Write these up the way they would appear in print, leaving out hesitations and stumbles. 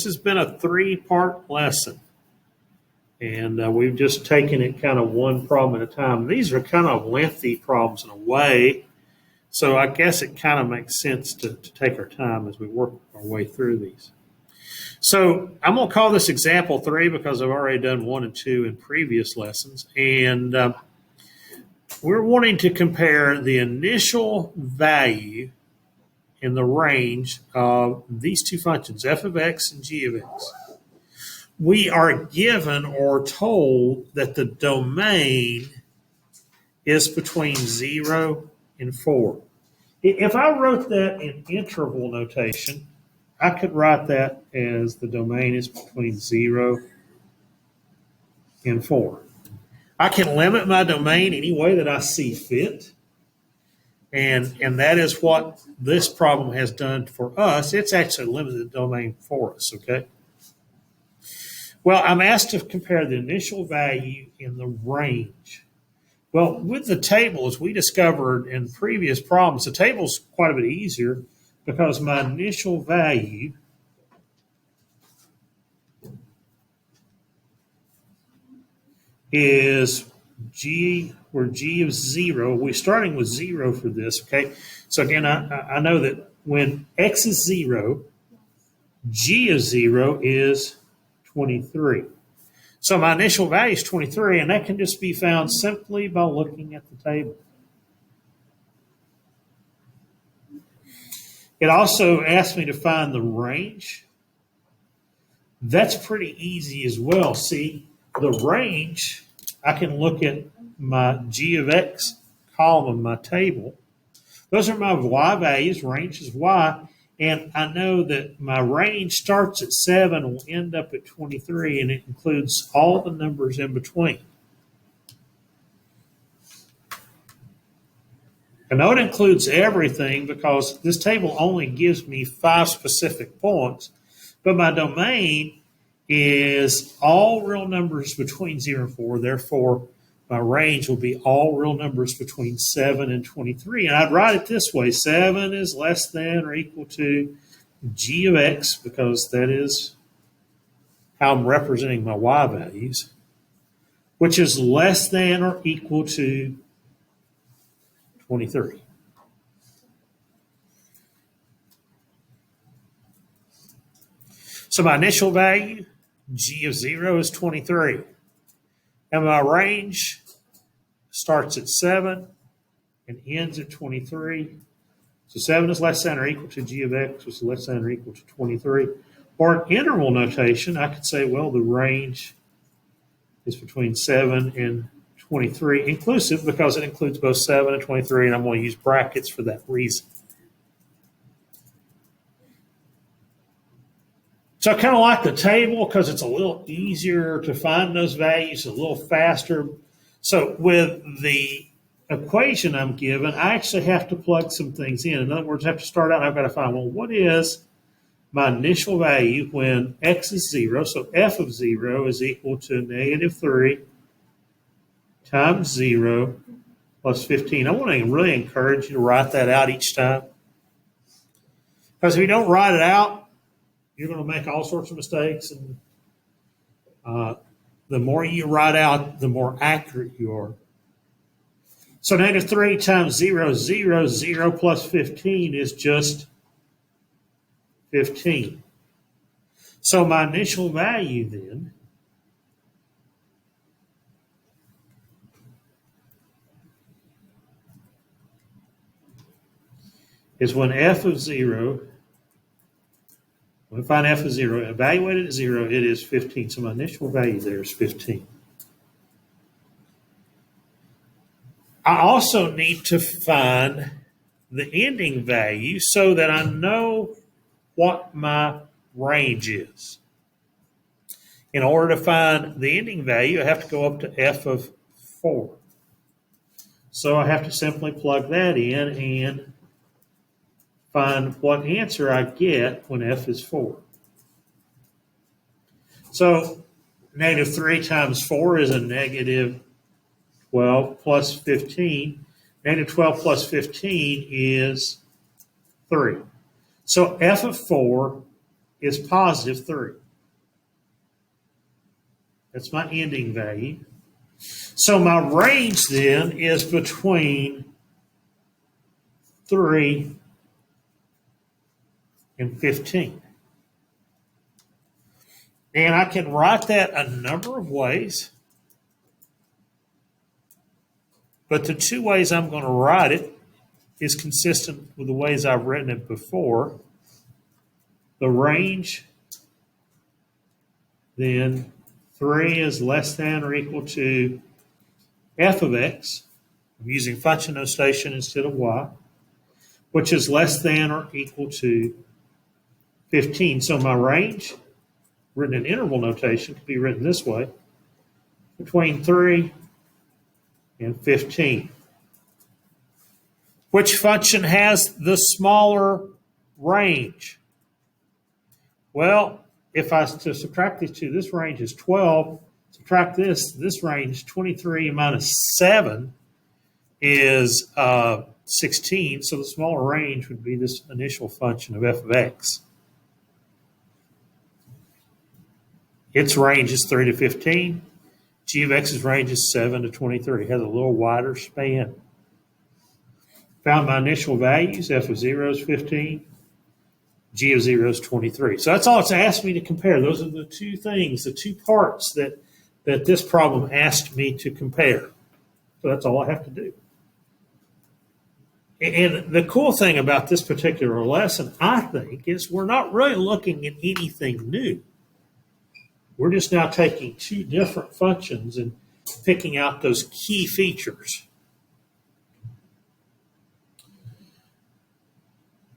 This has been a three-part lesson, and we've just taken it kind of one problem at a time. These are kind of lengthy problems in a way, so I guess it kind of makes sense to take our time as we work our way through these. So I'm going to call this example 3 because I've already done 1 and 2 in previous lessons, and we're wanting to compare the initial value in the range of these two functions, f of x and g of x. We are given or told that the domain is between 0 and 4. If I wrote that in interval notation, I could write that as the domain is between 0 and 4. I can limit my domain any way that I see fit. And that is what this problem has done for us. It's actually limited the domain for us, okay? Well, I'm asked to compare the initial value in the range. Well, with the table, as we discovered in previous problems, the table's quite a bit easier because my initial value is g, where g of 0. We're starting with 0 for this, okay? So again, I know that when x is 0, g of 0 is 23. So my initial value is 23, and that can just be found simply by looking at the table. It also asked me to find the range. That's pretty easy as well. See, the range, I can look at my g of x column of my table. Those are my y values, range is y, and I know that my range starts at 7 and will end up at 23, and it includes all the numbers in between. I know it includes everything because this table only gives me 5 specific points, but my domain is all real numbers between 0 and 4. Therefore, my range will be all real numbers between 7 and 23. And I'd write it this way. 7 is less than or equal to g of x, because that is how I'm representing my y values, which is less than or equal to 23. So my initial value, g of 0, is 23. And my range starts at 7 and ends at 23. So 7 is less than or equal to g of x, which is less than or equal to 23. Or in interval notation, I could say, well, the range is between 7 and 23, inclusive, because it includes both 7 and 23, and I'm going to use brackets for that reason. So I kind of like the table because it's a little easier to find those values, a little faster. So with the equation I'm given, I actually have to plug some things in. In other words, I have to start out and I've got to find, well, what is my initial value when x is 0? So f of 0 is equal to negative 3 times 0 plus 15. I want to really encourage you to write that out each time. Because if you don't write it out, you're going to make all sorts of mistakes, and the more you write out, the more accurate you are. So negative 3 times 0 is 0. 0 plus 15 is just 15. So my initial value then is when f of 0, when I find f of 0, evaluated at 0, it is 15. So my initial value there is 15. I also need to find the ending value so that I know what my range is. In order to find the ending value, I have to go up to f of 4. So I have to simply plug that in and find what answer I get when f is 4. So negative 3 times 4 is a negative 12 plus 15. Negative 12 plus 15 is 3. So f of 4 is positive 3. That's my ending value. So my range then is between 3 and 15. And I can write that a number of ways. But the two ways I'm going to write it is consistent with the ways I've written it before. The range, then 3 is less than or equal to f of x. I'm using function notation instead of y, which is less than or equal to 15. So my range, written in interval notation, could be written this way, between 3 and 15. Which function has the smaller range? Well, if I was to subtract these two, this range is 12. Subtract this range, 23 minus 7 is 16. So the smaller range would be this initial function of f of x. Its range is 3 to 15. G of x's range is 7 to 23. It has a little wider span. Found my initial values. F of 0 is 15. G of 0 is 23. So that's all it's asked me to compare. Those are the two things, the two parts that this problem asked me to compare. So that's all I have to do. And the cool thing about this particular lesson, I think, is we're not really looking at anything new. We're just now taking two different functions and picking out those key features.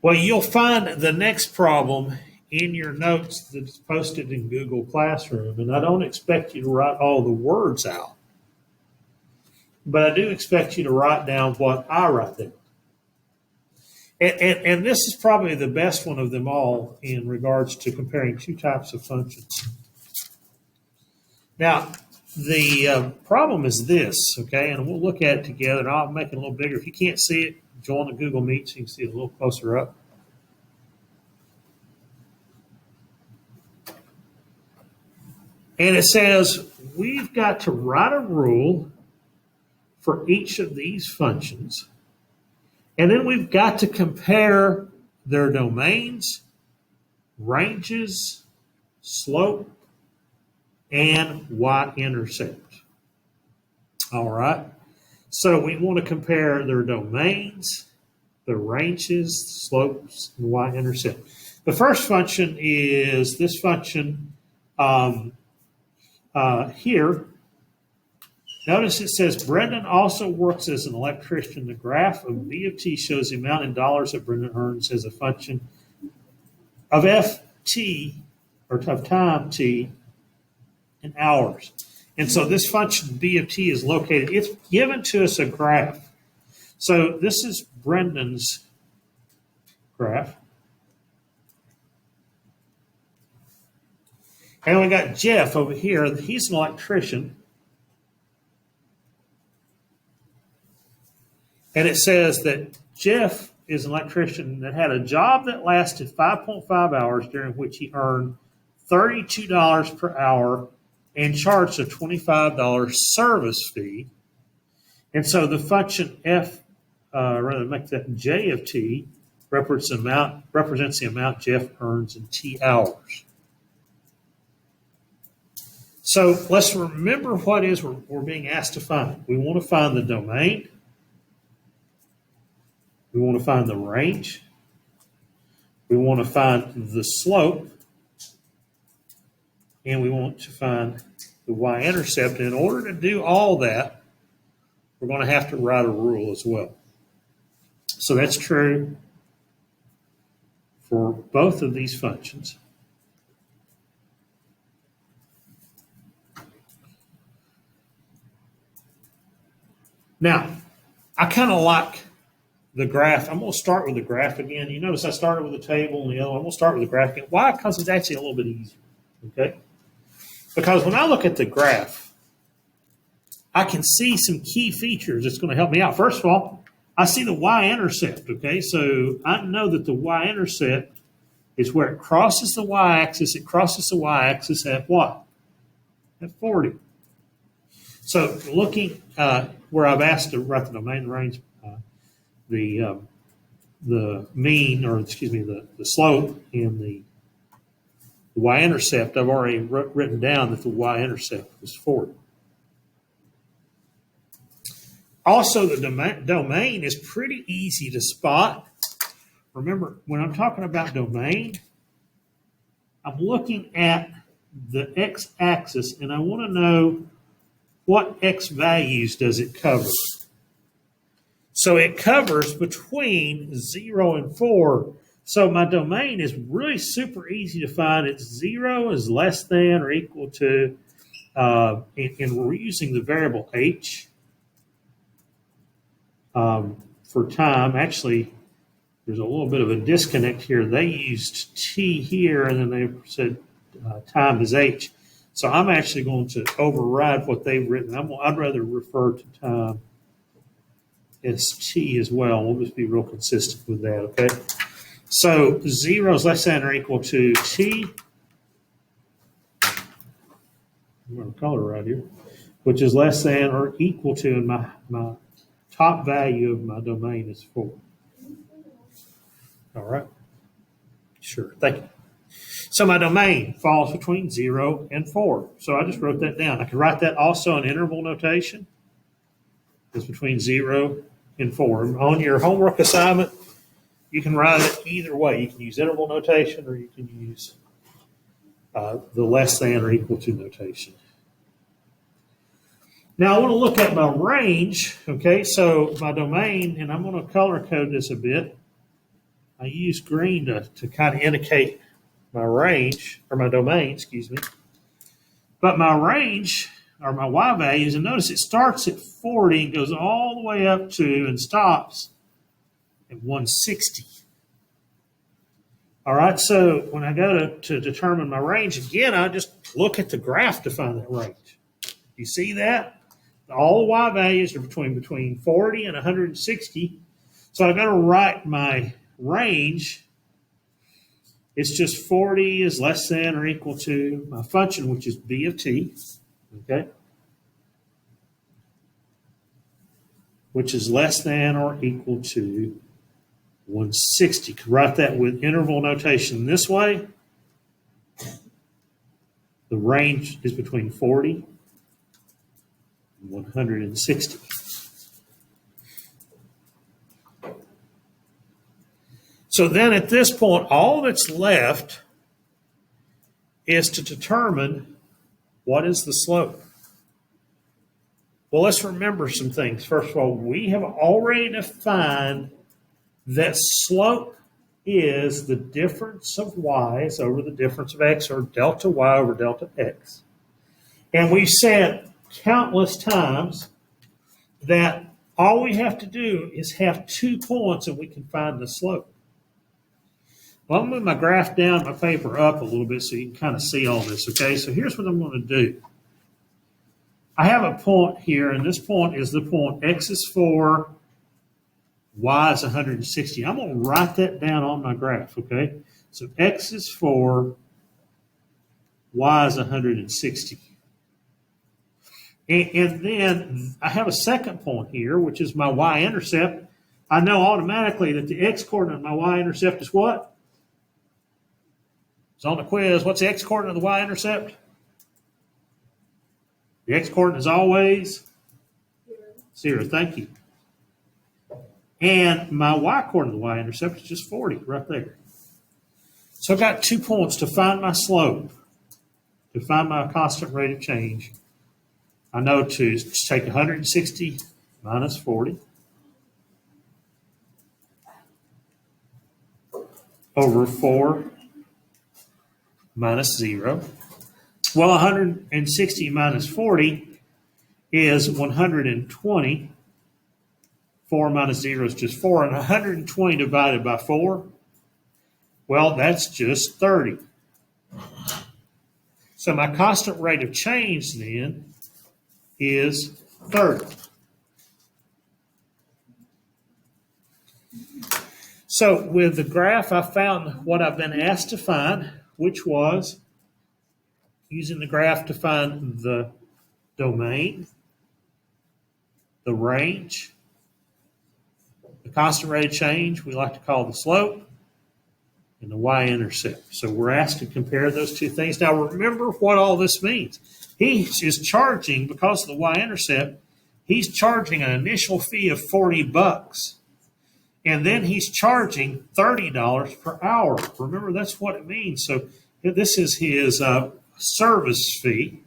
Well, you'll find the next problem in your notes that's posted in Google Classroom, and I don't expect you to write all the words out, but I do expect you to write down what I write down. And this is probably the best one of them all in regards to comparing two types of functions. Now, the problem is this, okay, and we'll look at it together, and I'll make it a little bigger. If you can't see it, join the Google Meet so you can see it a little closer up. And it says we've got to write a rule for each of these functions, and then we've got to compare their domains, ranges, slope, and y-intercept. All right. So we want to compare their domains, their ranges, slopes, and y-intercept. The first function is this function here. Notice it says Brendan also works as an electrician. The graph of V of t shows the amount in dollars that Brendan earns as a function of ft, or of time t, in hours. And so this function B of t is located, it's given to us a graph. So this is Brendan's graph. And we got Jeff over here. He's an electrician. And it says that Jeff is an electrician that had a job that lasted 5.5 hours, during which he earned $32 per hour and charged a $25 service fee. And so the function f, rather make that J of t, represents the amount Jeff earns in t hours. So let's remember what it is we're being asked to find. We want to find the domain. We want to find the range. We want to find the slope. And we want to find the y-intercept. And in order to do all that, we're going to have to write a rule as well. So that's true for both of these functions. Now, I kind of like the graph. I'm going to start with the graph again. You notice I started with a table and the other one. I'm going to start with the graph again. Why? Because it's actually a little bit easier. Okay? Because when I look at the graph, I can see some key features that's going to help me out. First of all, I see the y-intercept. Okay? So I know that the y-intercept is where it crosses the y-axis. It crosses the y-axis at what? At 40. So looking where I've asked to write the domain range, the mean, or excuse me, the slope and the y-intercept, I've already written down that the y-intercept is 40. Also, the domain is pretty easy to spot. Remember, when I'm talking about domain, I'm looking at the x-axis, and I want to know what x values does it cover. So it covers between 0 and 4. So my domain is really super easy to find. It's 0 is less than or equal to, and we're using the variable h for time. Actually, there's a little bit of a disconnect here. They used t here, and then they said time is h. So I'm actually going to override what they've written. I'd rather refer to time as t as well. We'll just be real consistent with that, okay? So 0 is less than or equal to t. I'm going to color right here, which is less than or equal to, and my top value of my domain is 4. All right. Sure. Thank you. So my domain falls between 0 and 4. So I just wrote that down. I can write that also in interval notation. It's between 0 and 4. On your homework assignment, you can write it either way. You can use interval notation, or you can use the less than or equal to notation. Now I want to look at my range. Okay, so my domain, and I'm going to color code this a bit. I use green to kind of indicate my range, or my domain, excuse me. But my range, or my y values, and notice it starts at 40 and goes all the way up to and stops at 160. All right, so when I go to determine my range, again, I just look at the graph to find that range. You see that? All the y values are between 40 and 160. So I got to write my range. It's just 40 is less than or equal to my function, which is b of t, okay? Which is less than or equal to 160. Could write that with interval notation this way. The range is between 40 and 160. So then at this point, all that's left is to determine what is the slope. Well, let's remember some things. First of all, we have already defined that slope is the difference of y's over the difference of x, or delta y over delta x. And we've said countless times that all we have to do is have 2 points and we can find the slope. Well, I'm going to move my graph down, my paper up a little bit so you can kind of see all this, okay? So here's what I'm going to do. I have a point here, and this point is the point x is 4, y is 160. I'm going to write that down on my graph, okay? So x is 4, y is 160. And then I have a second point here, which is my y-intercept. I know automatically that the x-coordinate of my y-intercept is what? It's on the quiz. What's the x-coordinate of the y-intercept? The x-coordinate is always 0. Thank you. And my y-coordinate of the y-intercept is just 40 right there. So I've got 2 points to find my slope, to find my constant rate of change. I know to take 160 minus 40 over 4 minus 0. Well, 160 minus 40 is 120. 4 minus 0 is just 4. And 120 divided by 4, well, that's just 30. So my constant rate of change then is 30. So with the graph, I found what I've been asked to find, which was using the graph to find the domain, the range, the constant rate of change we like to call the slope, and the y-intercept. So we're asked to compare those two things. Now remember what all this means. He is charging, because of the y-intercept, he's charging an initial fee of $40. And then he's charging $30 per hour. Remember, that's what it means. So this is his service fee.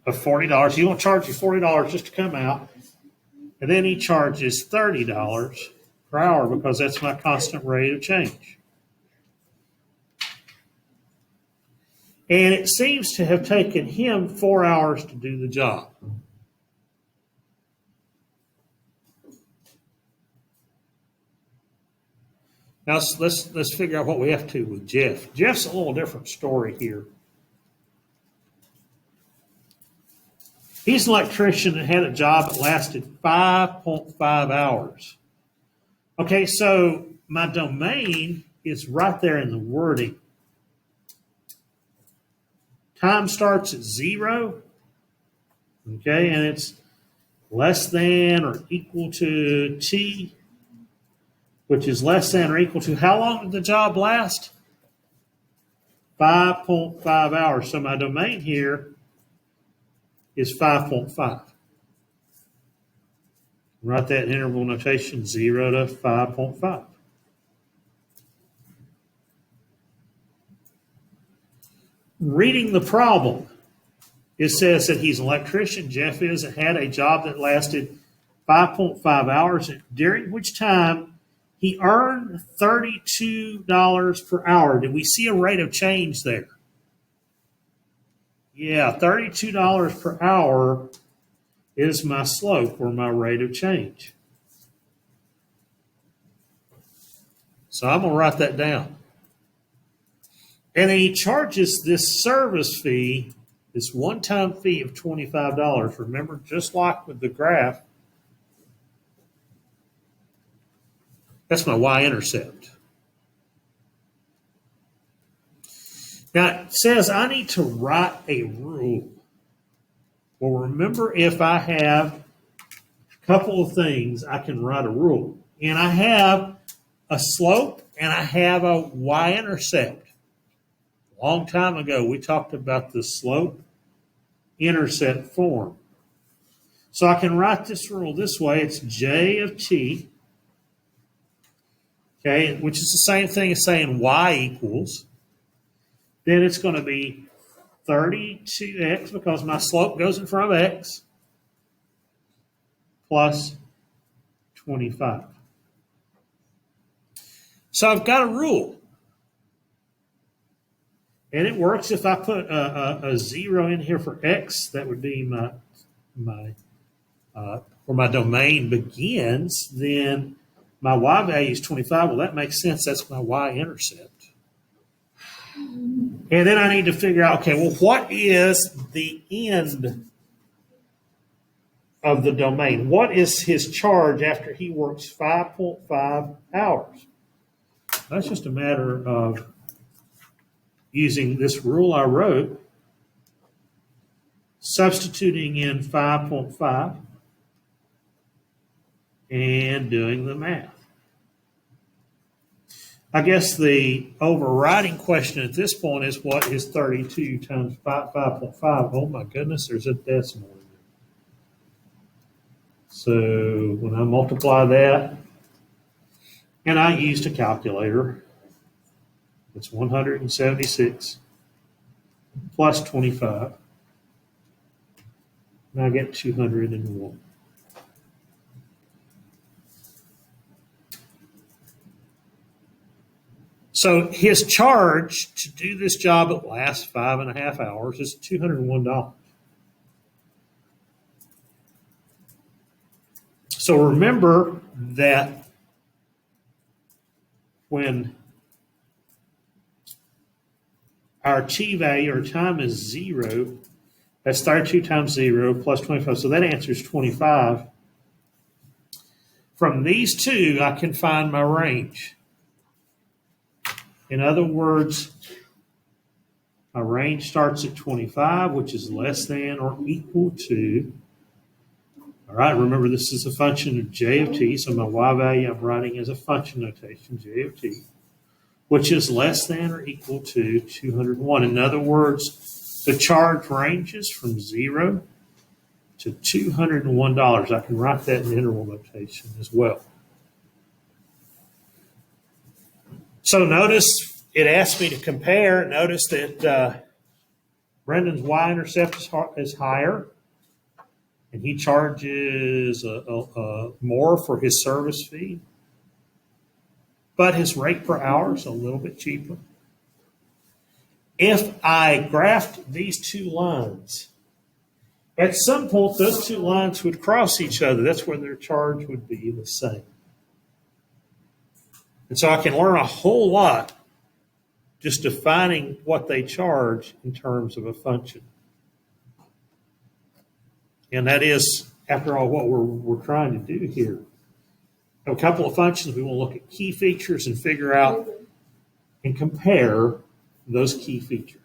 Of $40. He won't charge you $40 just to come out. And then he charges $30 per hour because that's my constant rate of change. And it seems to have taken him 4 hours to do the job. Now let's figure out what we have to with Jeff. Jeff's a little different story here. He's an electrician that had a job that lasted 5.5 hours. Okay, so my domain is right there in the wording. Time starts at 0, okay, and it's less than or equal to t, which is less than or equal to how long did the job last? 5.5 hours. So my domain here is 5.5. Write that in interval notation, 0 to 5.5. Reading the problem, it says that he's an electrician, Jeff is, and had a job that lasted 5.5 hours, during which time he earned $32 per hour. Did we see a rate of change there? Yeah, $32 per hour is my slope or my rate of change. So I'm going to write that down. And then he charges this service fee, this one-time fee of $25. Remember, just like with the graph, that's my y-intercept. Now, it says I need to write a rule. Well, remember, if I have a couple of things, I can write a rule. And I have a slope and I have a y-intercept. A long time ago, we talked about the slope-intercept form. So I can write this rule this way. It's J of t, okay, which is the same thing as saying y equals. Then it's going to be 32x, because my slope goes in front of x, plus 25. So I've got a rule. And it works if I put a 0 in here for x. That would be where my domain begins. Then my y value is 25. Well, that makes sense. That's my y-intercept. And then I need to figure out, okay, well, what is the end of the domain? What is his charge after he works 5.5 hours? That's just a matter of using this rule I wrote, substituting in 5.5, and doing the math. I guess the overriding question at this point is, what is 32 times 5.5? Oh my goodness, there's a decimal in there. So when I multiply that, and I used a calculator, it's 176 plus 25, and I get 201. So his charge to do this job that lasts 5.5 hours is $201. So remember that when our t value or time is 0, That's 32 times 0 plus 25. So that answers 25. From these two, I can find my range. In other words, my range starts at 25, which is less than or equal to, all right, remember this is a function of j of t, so my y value I'm writing as a function notation, j of t, which is less than or equal to 201. In other words, the charge ranges from 0 to $201. I can write that in interval notation as well. So notice it asked me to compare. Notice that Brendan's y-intercept is higher, and he charges more for his service fee, but his rate per hour is a little bit cheaper. If I graphed these two lines, at some point those two lines would cross each other. That's where their charge would be the same. And so I can learn a whole lot just defining what they charge in terms of a function. And that is, after all, what we're trying to do here. A couple of functions, we want to look at key features and figure out and compare those key features.